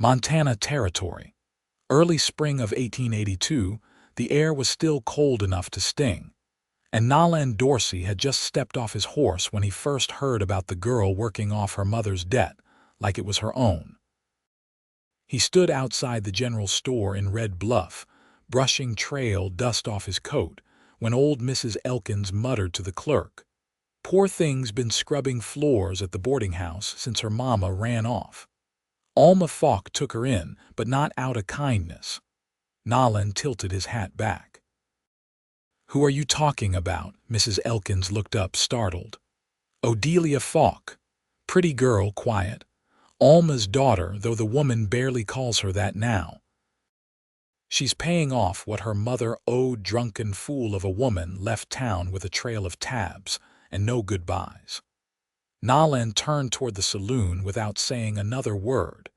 Montana Territory. Early spring of 1882, the air was still cold enough to sting, and Nolan Dorsey had just stepped off his horse when he first heard about the girl working off her mother's debt like it was her own. He stood outside the general store in Red Bluff, brushing trail dust off his coat, when old Mrs. Elkins muttered to the clerk, "Poor thing's been scrubbing floors at the boarding house since her mama ran off." Alma Faulk took her in, but not out of kindness. Nolan tilted his hat back. "Who are you talking about?" Mrs. Elkins looked up, startled. "Odelia Faulk. Pretty girl, quiet. Alma's daughter, though the woman barely calls her that now. She's paying off what her mother owed. Drunken fool of a woman left town with a trail of tabs and no goodbyes." Nolan turned toward the saloon without saying another word.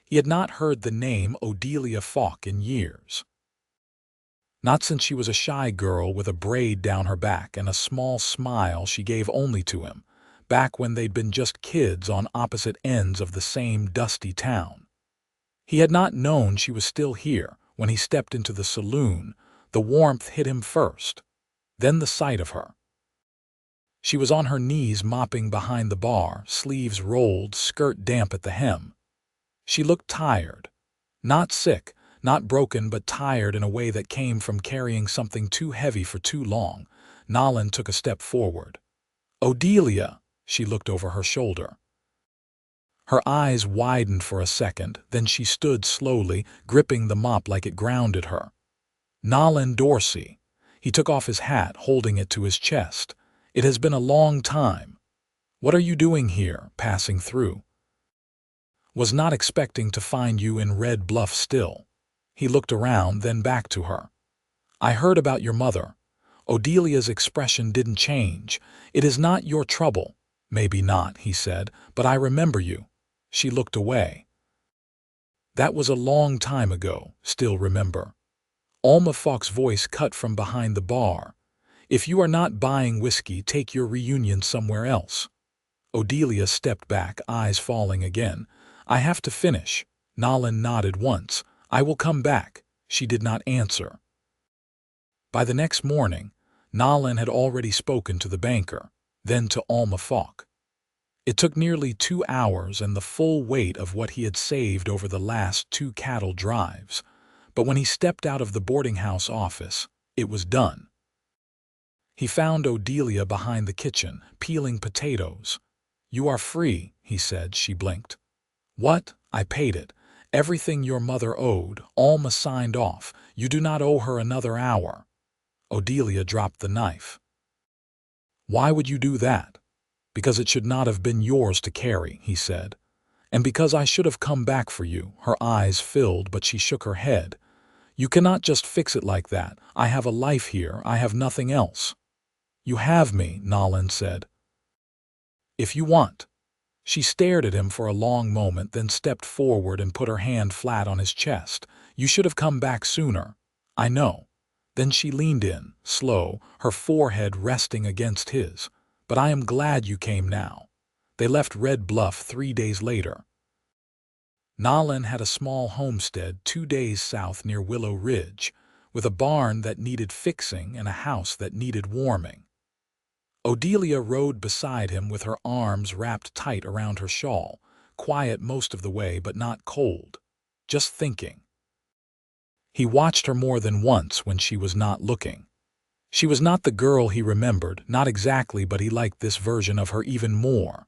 He had not heard the name Odelia Faulk in years. Not since she was a shy girl with a braid down her back and a small smile she gave only to him, back when they'd been just kids on opposite ends of the same dusty town. He had not known she was still here when he stepped into the saloon. The warmth hit him first, then the sight of her. She was on her knees mopping behind the bar, sleeves rolled, skirt damp at the hem. She looked tired. Not sick, not broken, but tired in a way that came from carrying something too heavy for too long. Nolan took a step forward. "Odelia!" She looked over her shoulder. Her eyes widened for a second, then she stood slowly, gripping the mop like it grounded her. "Nolan Dorsey." He took off his hat, holding it to his chest. "It has been a long time. What are you doing here, passing through? Was not expecting to find you in Red Bluff still." He looked around, then back to her. "I heard about your mother." Odelia's expression didn't change. "It is not your trouble." "Maybe not," he said, "but I remember you." She looked away. "That was a long time ago. Still remember." Alma Faulk's voice cut from behind the bar. "If you are not buying whiskey, take your reunion somewhere else." Odelia stepped back, eyes falling again. "I have to finish." Nolan nodded once. "I will come back." She did not answer. By the next morning, Nolan had already spoken to the banker, then to Alma Faulk. It took nearly 2 hours and the full weight of what he had saved over the last 2 cattle drives. But when he stepped out of the boarding house office, it was done. He found Odelia behind the kitchen, peeling potatoes. "You are free," he said. She blinked. "What? I paid it. Everything your mother owed. Alma signed off. You do not owe her another hour." Odelia dropped the knife. "Why would you do that?" "Because it should not have been yours to carry," he said. "And because I should have come back for you." Her eyes filled, but she shook her head. "You cannot just fix it like that. I have a life here. I have nothing else." "You have me," Nolan said. "If you want." She stared at him for a long moment, then stepped forward and put her hand flat on his chest. "You should have come back sooner." "I know." Then she leaned in, slow, her forehead resting against his. "But I am glad you came now." They left Red Bluff 3 days later. Nolan had a small homestead 2 days south near Willow Ridge, with a barn that needed fixing and a house that needed warming. Odelia rode beside him with her arms wrapped tight around her shawl, quiet most of the way but not cold, just thinking. He watched her more than once when she was not looking. She was not the girl he remembered, not exactly, but he liked this version of her even more.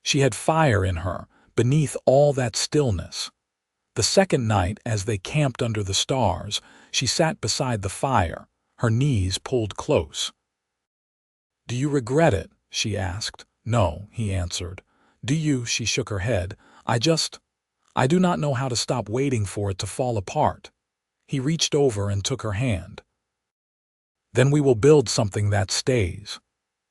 She had fire in her, beneath all that stillness. The second night, as they camped under the stars, she sat beside the fire, her knees pulled close. "Do you regret it?" she asked. "No," he answered. "Do you?" She shook her head. I do not know how to stop waiting for it to fall apart." He reached over and took her hand. "Then we will build something that stays."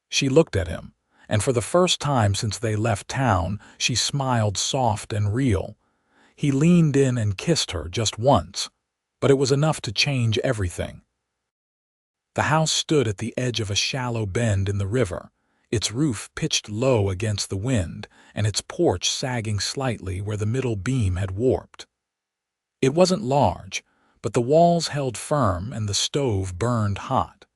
She looked at him, and for the first time since they left town, she smiled soft and real. He leaned in and kissed her just once, but it was enough to change everything. The house stood at the edge of a shallow bend in the river, its roof pitched low against the wind, and its porch sagging slightly where the middle beam had warped. It wasn't large, but the walls held firm and the stove burned hot.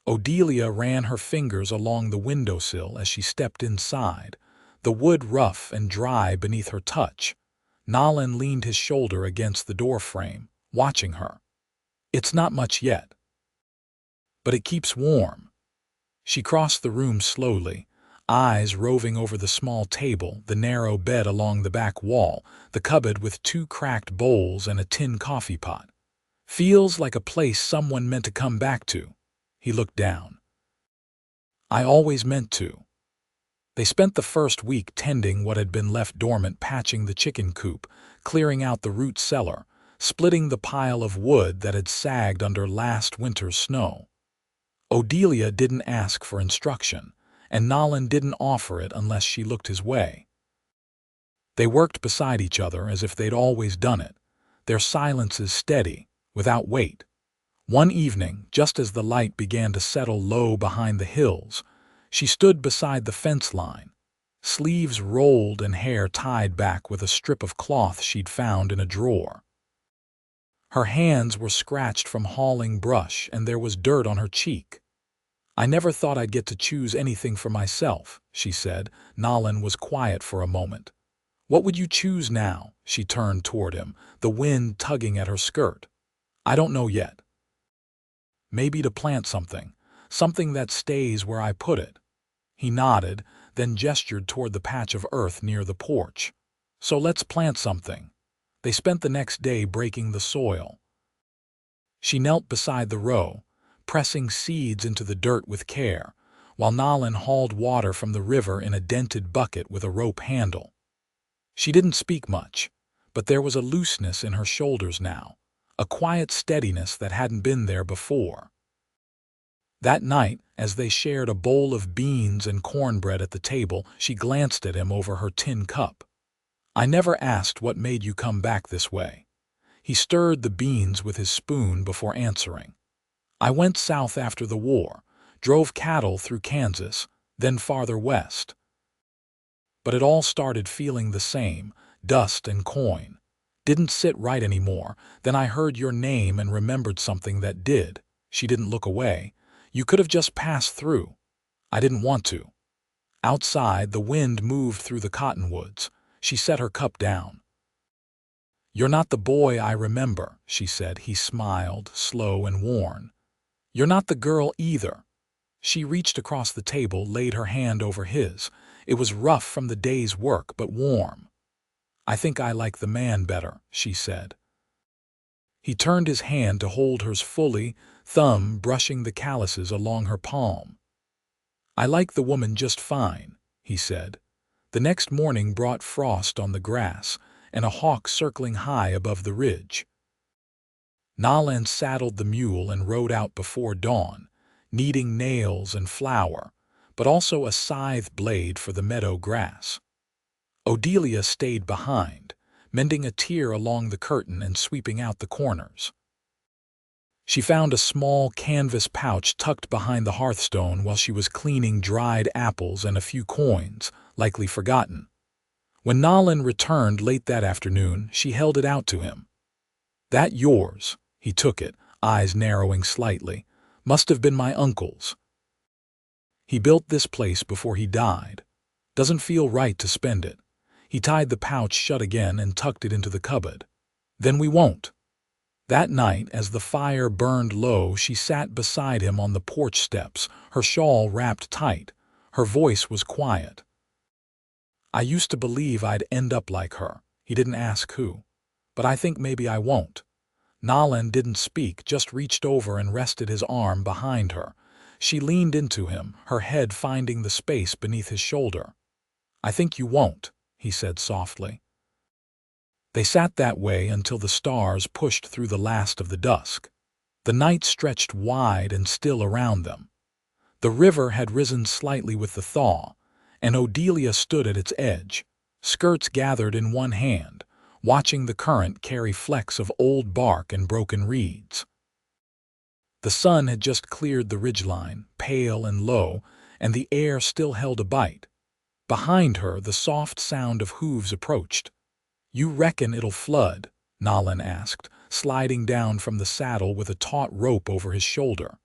Odelia ran her fingers along the windowsill as she stepped inside, the wood rough and dry beneath her touch. Nolan leaned his shoulder against the doorframe, watching her. It's not much yet, but it keeps warm. She crossed the room slowly, eyes roving over the small table, the narrow bed along the back wall, the cupboard with 2 cracked bowls and a tin coffee pot. Feels like a place someone meant to come back to. He looked down. I always meant to. They spent the first week tending what had been left dormant, patching the chicken coop, clearing out the root cellar, splitting the pile of wood that had sagged under last winter's snow. Odelia didn't ask for instruction, and Nolan didn't offer it unless she looked his way. They worked beside each other as if they'd always done it, their silences steady, without weight. One evening, just as the light began to settle low behind the hills, she stood beside the fence line, sleeves rolled and hair tied back with a strip of cloth she'd found in a drawer. Her hands were scratched from hauling brush, and there was dirt on her cheek. I never thought I'd get to choose anything for myself, she said. Nolan was quiet for a moment. What would you choose now? She turned toward him, the wind tugging at her skirt. I don't know yet. Maybe to plant something, something that stays where I put it. He nodded, then gestured toward the patch of earth near the porch. So let's plant something. They spent the next day breaking the soil. She knelt beside the row, pressing seeds into the dirt with care, while Nolan hauled water from the river in a dented bucket with a rope handle. She didn't speak much, but there was a looseness in her shoulders now, a quiet steadiness that hadn't been there before. That night, as they shared a bowl of beans and cornbread at the table, she glanced at him over her tin cup. I never asked what made you come back this way. He stirred the beans with his spoon before answering. I went south after the war, drove cattle through Kansas, then farther west. But it all started feeling the same, dust and coin. Didn't sit right anymore. Then I heard your name and remembered something that did. She didn't look away. You could have just passed through. I didn't want to. Outside, the wind moved through the cottonwoods. She set her cup down. You're not the boy I remember, she said. He smiled, slow and worn. You're not the girl either. She reached across the table, laid her hand over his. It was rough from the day's work, but warm. I think I like the man better, she said. He turned his hand to hold hers fully, thumb brushing the calluses along her palm. I like the woman just fine, he said. The next morning brought frost on the grass and a hawk circling high above the ridge. Nolan saddled the mule and rode out before dawn, needing nails and flour, but also a scythe blade for the meadow grass. Odelia stayed behind, mending a tear along the curtain and sweeping out the corners. She found a small canvas pouch tucked behind the hearthstone while she was cleaning dried apples and a few coins, likely forgotten. When Nolan returned late that afternoon, she held it out to him. That yours? He took it, eyes narrowing slightly. Must have been my uncle's. He built this place before he died. Doesn't feel right to spend it. He tied the pouch shut again and tucked it into the cupboard. Then we won't. That night, as the fire burned low, she sat beside him on the porch steps, her shawl wrapped tight. Her voice was quiet. I used to believe I'd end up like her. He didn't ask who. But I think maybe I won't. Nolan didn't speak, just reached over and rested his arm behind her. She leaned into him, her head finding the space beneath his shoulder. I think you won't, he said softly. They sat that way until the stars pushed through the last of the dusk. The night stretched wide and still around them. The river had risen slightly with the thaw, and Odelia stood at its edge, skirts gathered in one hand, watching the current carry flecks of old bark and broken reeds. The sun had just cleared the ridgeline, pale and low, and the air still held a bite. Behind her, the soft sound of hooves approached. You reckon it'll flood? Nolan asked, sliding down from the saddle with a taut rope over his shoulder.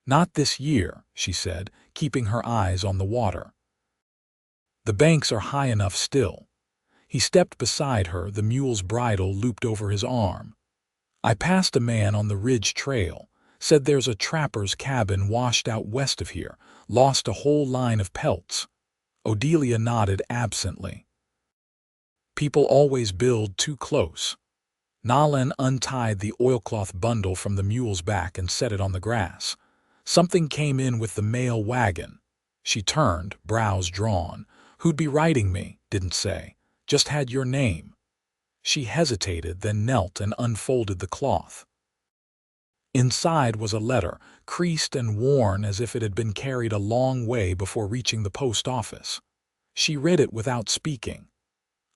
Not this year, she said, keeping her eyes on the water. The banks are high enough still. He stepped beside her, the mule's bridle looped over his arm. I passed a man on the ridge trail, said there's a trapper's cabin washed out west of here, lost a whole line of pelts. Odelia nodded absently. People always build too close. Nolan untied the oilcloth bundle from the mule's back and set it on the grass. Something came in with the mail wagon. She turned, brows drawn. Who'd be writing me? Didn't say. Just had your name. She hesitated, then knelt and unfolded the cloth. Inside was a letter, creased and worn as if it had been carried a long way before reaching the post office. She read it without speaking.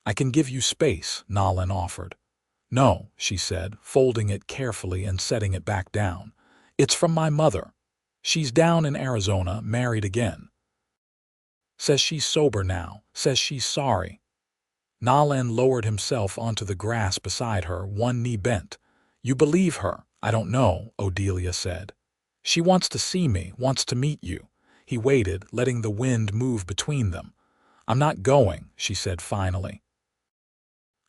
I can give you space, Nolan offered. No, she said, folding it carefully and setting it back down. It's from my mother. She's down in Arizona, married again. Says she's sober now, says she's sorry. Nolan lowered himself onto the grass beside her, one knee bent. You believe her? I don't know, Odelia said. She wants to see me, wants to meet you. He waited, letting the wind move between them. I'm not going, she said finally.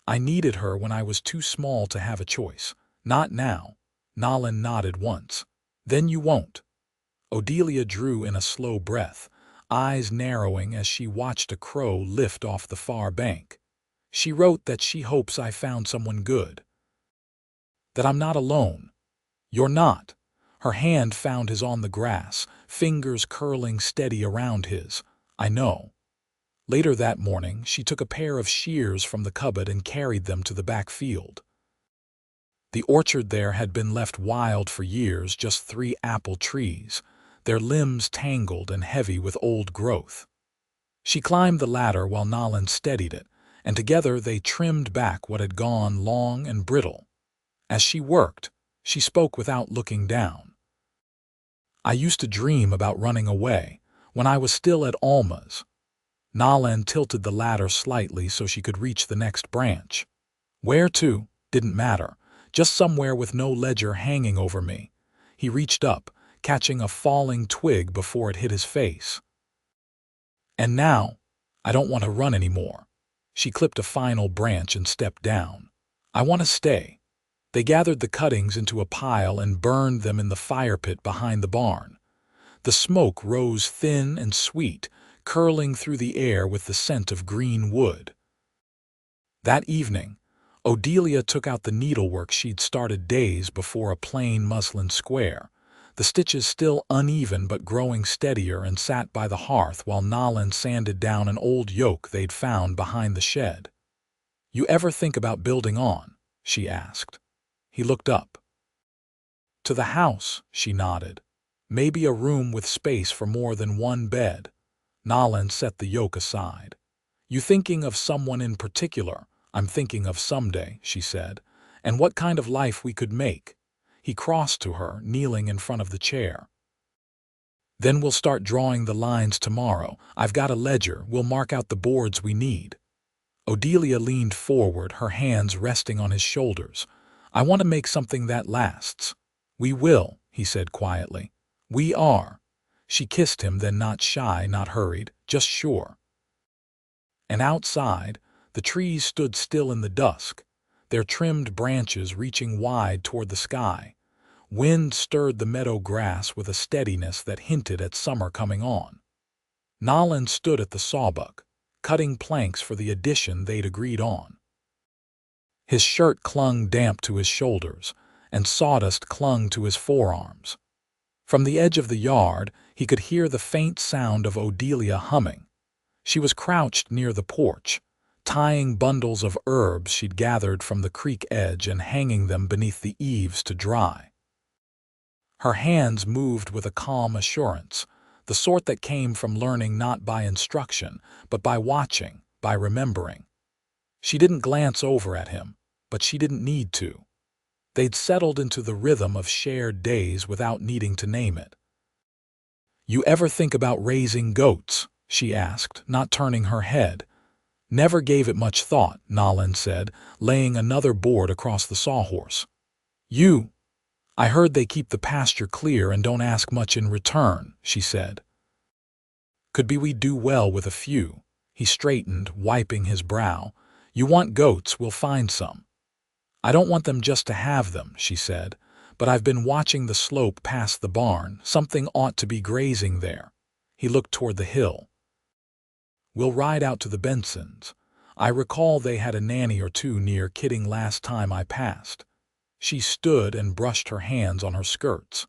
I needed her when I was too small to have a choice. Not now. Nolan nodded once. Then you won't. Odelia drew in a slow breath, eyes narrowing as she watched a crow lift off the far bank. She wrote that she hopes I found someone good. That I'm not alone. You're not. Her hand found his on the grass, fingers curling steady around his. I know. Later that morning, she took a pair of shears from the cupboard and carried them to the back field. The orchard there had been left wild for years, just 3 apple trees, their limbs tangled and heavy with old growth. She climbed the ladder while Nolan steadied it, and together they trimmed back what had gone long and brittle. As she worked, she spoke without looking down. I used to dream about running away, when I was still at Alma's. Nolan tilted the ladder slightly so she could reach the next branch. Where to? Didn't matter, just somewhere with no ledger hanging over me. He reached up, catching a falling twig before it hit his face. And now, I don't want to run anymore. She clipped a final branch and stepped down. I want to stay. They gathered the cuttings into a pile and burned them in the fire pit behind the barn. The smoke rose thin and sweet, curling through the air with the scent of green wood. That evening, Odelia took out the needlework she'd started days before, a plain muslin square, the stitches still uneven but growing steadier, and sat by the hearth while Nolan sanded down an old yoke they'd found behind the shed. You ever think about building on? She asked. He looked up. To the house, she nodded. Maybe a room with space for more than one bed. Nolan set the yoke aside. You thinking of someone in particular? I'm thinking of someday, she said, and what kind of life we could make. He crossed to her, kneeling in front of the chair. Then we'll start drawing the lines tomorrow. I've got a ledger. We'll mark out the boards we need. Odelia leaned forward, her hands resting on his shoulders. I want to make something that lasts. We will, he said quietly. We are. She kissed him, then not shy, not hurried, just sure. And outside, the trees stood still in the dusk, their trimmed branches reaching wide toward the sky. Wind stirred the meadow grass with a steadiness that hinted at summer coming on. Nolan stood at the sawbuck, cutting planks for the addition they'd agreed on. His shirt clung damp to his shoulders, and sawdust clung to his forearms. From the edge of the yard, he could hear the faint sound of Odelia humming. She was crouched near the porch, tying bundles of herbs she'd gathered from the creek edge and hanging them beneath the eaves to dry. Her hands moved with a calm assurance, the sort that came from learning not by instruction, but by watching, by remembering. She didn't glance over at him, but she didn't need to. They'd settled into the rhythm of shared days without needing to name it. You ever think about raising goats? She asked, not turning her head. Never gave it much thought, Nolan said, laying another board across the sawhorse. I heard they keep the pasture clear and don't ask much in return, she said. Could be we do well with a few. He straightened, wiping his brow. You want goats, we'll find some. I don't want them just to have them, she said, but I've been watching the slope past the barn. Something ought to be grazing there. He looked toward the hill. We'll ride out to the Bensons. I recall they had a nanny or two near Kidding last time I passed. She stood and brushed her hands on her skirts.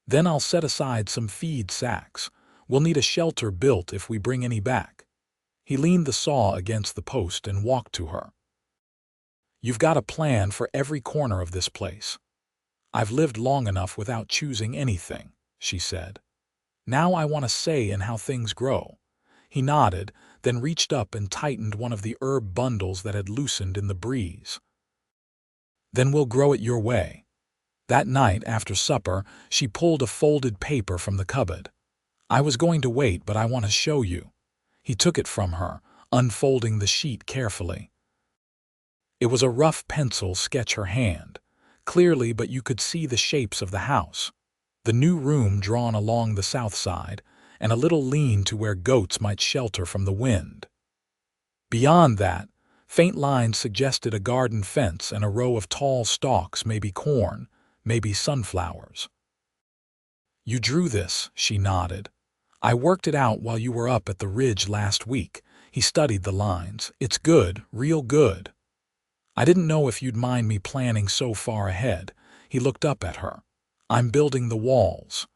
Then I'll set aside some feed sacks. We'll need a shelter built if we bring any back. He leaned the saw against the post and walked to her. You've got a plan for every corner of this place. I've lived long enough without choosing anything, she said. Now I want a say in how things grow. He nodded, then reached up and tightened one of the herb bundles that had loosened in the breeze. Then we'll grow it your way. That night, after supper, she pulled a folded paper from the cupboard. I was going to wait, but I want to show you. He took it from her, unfolding the sheet carefully. It was a rough pencil sketch her hand, clearly, but you could see the shapes of the house. The new room drawn along the south side, and a little lean-to where goats might shelter from the wind. Beyond that, faint lines suggested a garden fence and a row of tall stalks, maybe corn, maybe sunflowers. You drew this, she nodded. I worked it out while you were up at the ridge last week. He studied the lines. It's good, real good. I didn't know if you'd mind me planning so far ahead. He looked up at her. I'm building the walls.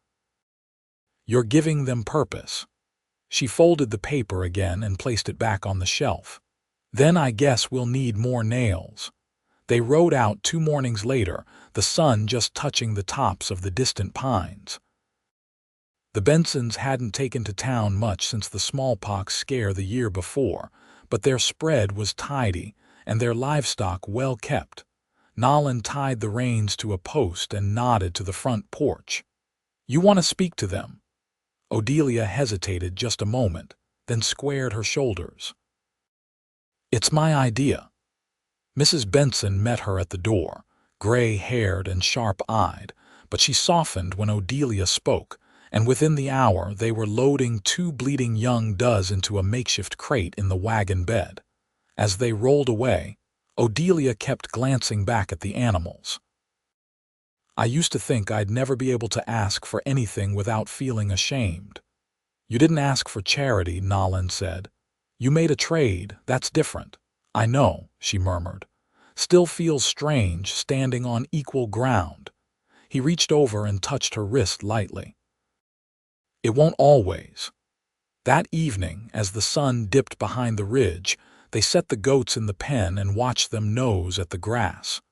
You're giving them purpose. She folded the paper again and placed it back on the shelf. Then I guess we'll need more nails. They rode out 2 mornings later, the sun just touching the tops of the distant pines. The Bensons hadn't taken to town much since the smallpox scare the year before, but their spread was tidy and their livestock well kept. Nolan tied the reins to a post and nodded to the front porch. You want to speak to them? Odelia hesitated just a moment, then squared her shoulders. It's my idea. Mrs. Benson met her at the door, gray-haired and sharp-eyed, but she softened when Odelia spoke, and within the hour they were loading 2 bleeding young does into a makeshift crate in the wagon bed. As they rolled away, Odelia kept glancing back at the animals. I used to think I'd never be able to ask for anything without feeling ashamed. You didn't ask for charity, Nolan said. You made a trade, that's different. I know, she murmured. Still feels strange standing on equal ground. He reached over and touched her wrist lightly. It won't always. That evening, as the sun dipped behind the ridge, they set the goats in the pen and watched them nose at the grass.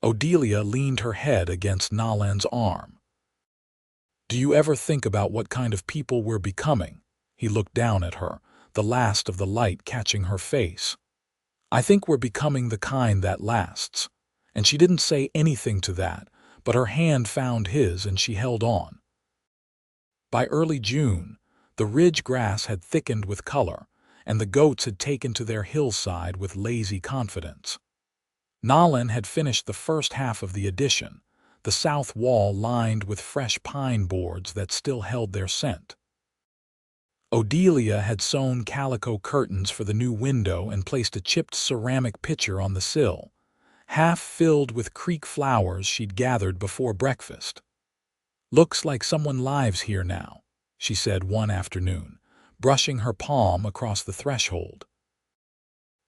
Odelia leaned her head against Nolan's arm. Do you ever think about what kind of people we're becoming? He looked down at her, the last of the light catching her face. I think we're becoming the kind that lasts. And she didn't say anything to that, but her hand found his and she held on. By early June, the ridge grass had thickened with color, and the goats had taken to their hillside with lazy confidence. Nolan had finished the first half of the addition, the south wall lined with fresh pine boards that still held their scent. Odelia had sewn calico curtains for the new window and placed a chipped ceramic pitcher on the sill, half filled with creek flowers she'd gathered before breakfast. Looks like someone lives here now, she said one afternoon, brushing her palm across the threshold.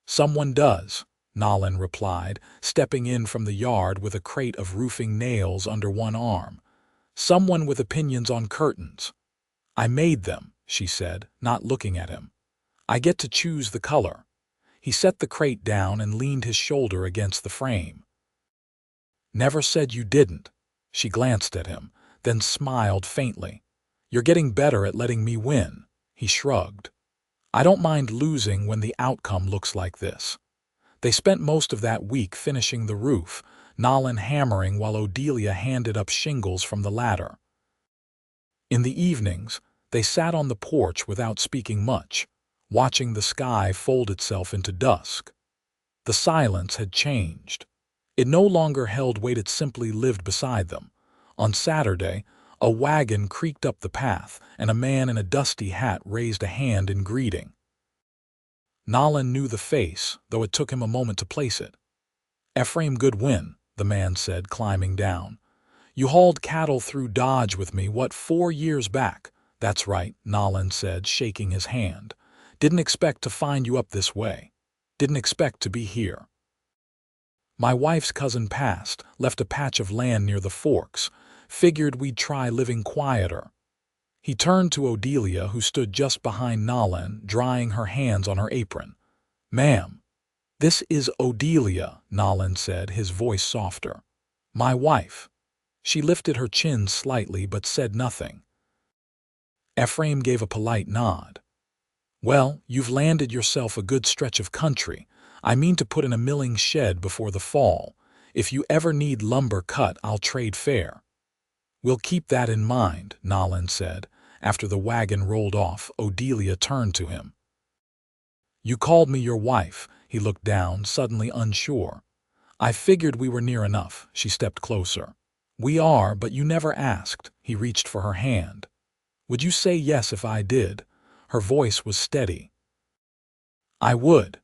Someone does, Nolan replied, stepping in from the yard with a crate of roofing nails under one arm. Someone with opinions on curtains. I made them, she said, not looking at him. I get to choose the color. He set the crate down and leaned his shoulder against the frame. Never said you didn't. She glanced at him, then smiled faintly. You're getting better at letting me win. He shrugged. I don't mind losing when the outcome looks like this. They spent most of that week finishing the roof, Nolan hammering while Odelia handed up shingles from the ladder. In the evenings, they sat on the porch without speaking much, watching the sky fold itself into dusk. The silence had changed. It no longer held weight, it simply lived beside them. On Saturday, a wagon creaked up the path, and a man in a dusty hat raised a hand in greeting. Nolan knew the face, though it took him a moment to place it. "Ephraim Goodwin," the man said, climbing down. "You hauled cattle through Dodge with me, 4 years back?" "That's right," Nolan said, shaking his hand. "Didn't expect to find you up this way. Didn't expect to be here. My wife's cousin passed, left a patch of land near the forks. Figured we'd try living quieter." He turned to Odelia, who stood just behind Nolan, drying her hands on her apron. "Ma'am." "This is Odelia," Nolan said, his voice softer. "My wife." She lifted her chin slightly but said nothing. Ephraim gave a polite nod. "Well, you've landed yourself a good stretch of country. I mean to put in a milling shed before the fall. If you ever need lumber cut, I'll trade fair." "We'll keep that in mind," Nolan said. After the wagon rolled off, Odelia turned to him. "You called me your wife." He looked down, suddenly unsure. "I figured we were near enough." She stepped closer. "We are, but you never asked." He reached for her hand. "Would you say yes if I did?" Her voice was steady. "I would."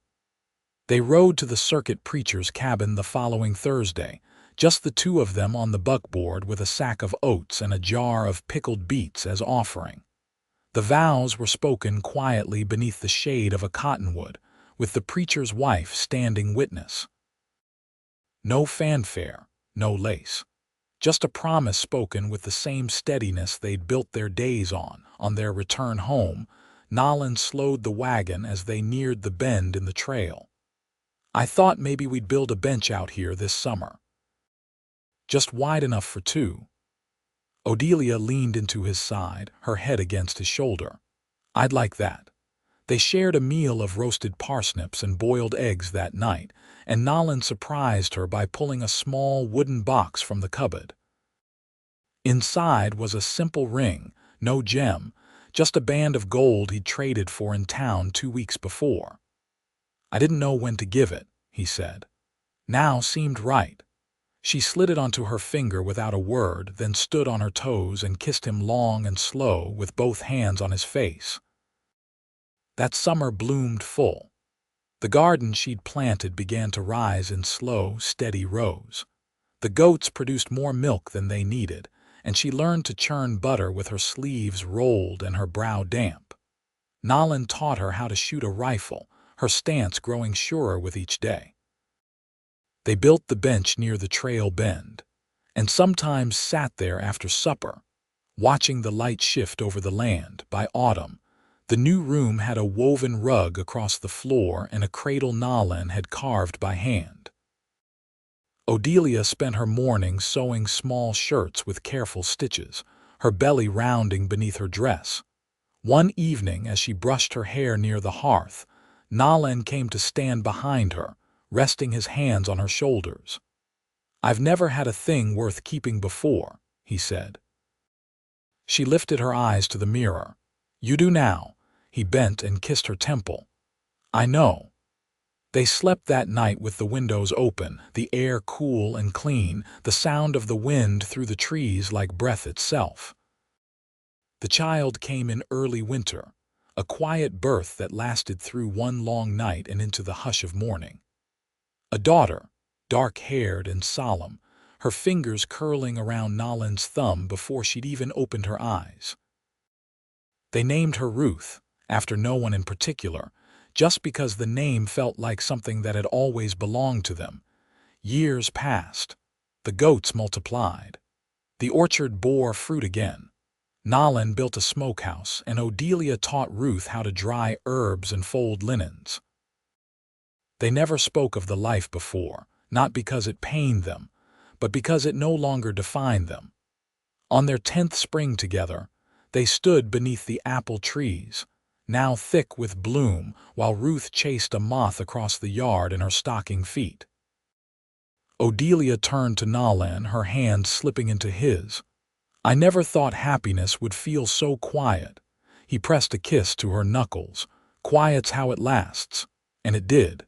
They rode to the circuit preacher's cabin the following Thursday, just the two of them on the buckboard with a sack of oats and a jar of pickled beets as offering. The vows were spoken quietly beneath the shade of a cottonwood, with the preacher's wife standing witness. No fanfare, no lace. Just a promise spoken with the same steadiness they'd built their days on. On their return home, Nolan slowed the wagon as they neared the bend in the trail. "I thought maybe we'd build a bench out here this summer. Just wide enough for two." Odelia leaned into his side, her head against his shoulder. "I'd like that." They shared a meal of roasted parsnips and boiled eggs that night, and Nolan surprised her by pulling a small wooden box from the cupboard. Inside was a simple ring, no gem, just a band of gold he'd traded for in town 2 weeks before. "I didn't know when to give it," he said. "Now seemed right." She slid it onto her finger without a word, then stood on her toes and kissed him long and slow with both hands on his face. That summer bloomed full. The garden she'd planted began to rise in slow, steady rows. The goats produced more milk than they needed, and she learned to churn butter with her sleeves rolled and her brow damp. Nolan taught her how to shoot a rifle, her stance growing surer with each day. They built the bench near the trail bend, and sometimes sat there after supper, watching the light shift over the land. By autumn, the new room had a woven rug across the floor and a cradle Nolan had carved by hand. Odelia spent her mornings sewing small shirts with careful stitches, her belly rounding beneath her dress. One evening, as she brushed her hair near the hearth, Nolan came to stand behind her, resting his hands on her shoulders. "I've never had a thing worth keeping before," he said. She lifted her eyes to the mirror. "You do now." He bent and kissed her temple. "I know." They slept that night with the windows open, the air cool and clean, the sound of the wind through the trees like breath itself. The child came in early winter, a quiet birth that lasted through one long night and into the hush of morning. A daughter, dark-haired and solemn, her fingers curling around Nolan's thumb before she'd even opened her eyes. They named her Ruth, after no one in particular, just because the name felt like something that had always belonged to them. Years passed. The goats multiplied. The orchard bore fruit again. Nolan built a smokehouse, and Odelia taught Ruth how to dry herbs and fold linens. They never spoke of the life before, not because it pained them, but because it no longer defined them. On their 10th spring together, they stood beneath the apple trees, now thick with bloom, while Ruth chased a moth across the yard in her stocking feet. Odelia turned to Nolan, her hand slipping into his. "I never thought happiness would feel so quiet." He pressed a kiss to her knuckles, Quiet's how it lasts. And it did.